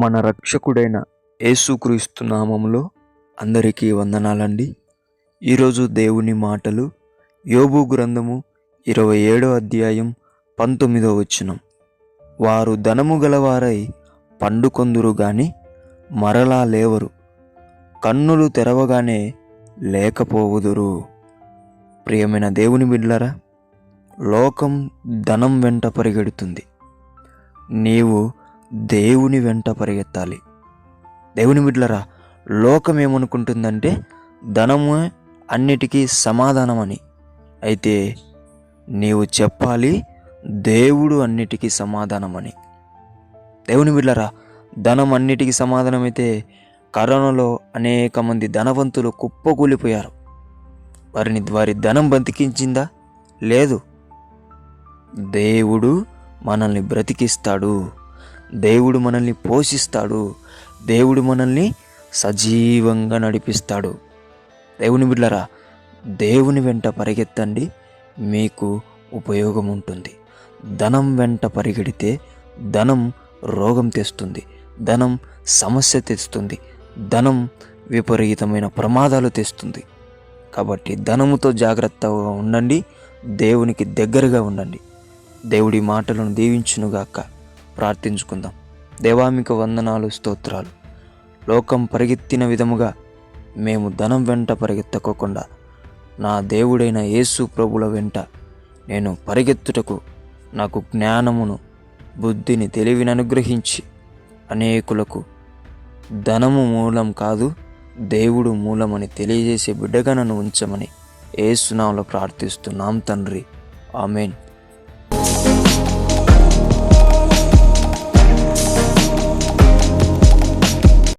మన రక్షకుడైన యేసుక్రీస్తు నామములో అందరికీ వందనాలండి. ఈరోజు దేవుని మాటలు యోబు గ్రంథము 27వ అధ్యాయం 19వ వచనం. వారు ధనము గలవారై పండుకొందురు గాని మరలా లేవరు, కన్నులు తెరవగానే లేకపోవుదురు. ప్రియమైన దేవుని బిడ్డలారా, లోకం ధనం వెంట పరిగెడుతుంది. నీవు దేవుని వెంట పరిగెత్తాలి. దేవుని బిడ్డలారా, లోకం ఏమనుకుంటుందంటే ధనము అన్నిటికీ సమాధానమని. అయితే నీవు చెప్పాలి, దేవుడు అన్నిటికీ సమాధానమని. దేవుని బిడ్డలారా, ధనం అన్నిటికీ సమాధానమైతే కరోనాలో అనేక మంది ధనవంతులు కుప్పకూలిపోయారు. వారి ధనం బతికించిందా? లేదు. దేవుడు మనల్ని బ్రతికిస్తాడు, దేవుడు మనల్ని పోషిస్తాడు, దేవుడు మనల్ని సజీవంగా నడిపిస్తాడు. దేవుని బిడ్డలారా, దేవుని వెంట పరిగెత్తండి, మీకు ఉపయోగం ఉంటుంది. ధనం వెంట పరిగెడితే ధనం రోగం తెస్తుంది, ధనం సమస్య తెస్తుంది, ధనం విపరీతమైన ప్రమాదాలు తెస్తుంది. కాబట్టి ధనముతో జాగ్రత్తగా ఉండండి, దేవునికి దగ్గరగా ఉండండి. దేవుడి మాటలను దీవించునుగాక. ప్రార్థించుకుందాం. దేవా, మీకు వందనాలు, స్తోత్రాలు. లోకం పరిగెత్తిన విధముగా మేము ధనం వెంట పరిగెత్తకోకుండా నా దేవుడైన యేసు ప్రభుల వెంట నేను పరిగెత్తుటకు నాకు జ్ఞానమును, బుద్ధిని, తెలివిని అనుగ్రహించి అనేకులకు ధనము మూలం కాదు, దేవుడు మూలమని తెలియజేసే బిడ్డగా నన్ను ఉంచమని యేసు నామములో ప్రార్థిస్తున్నాం తండ్రి. ఆమేన్.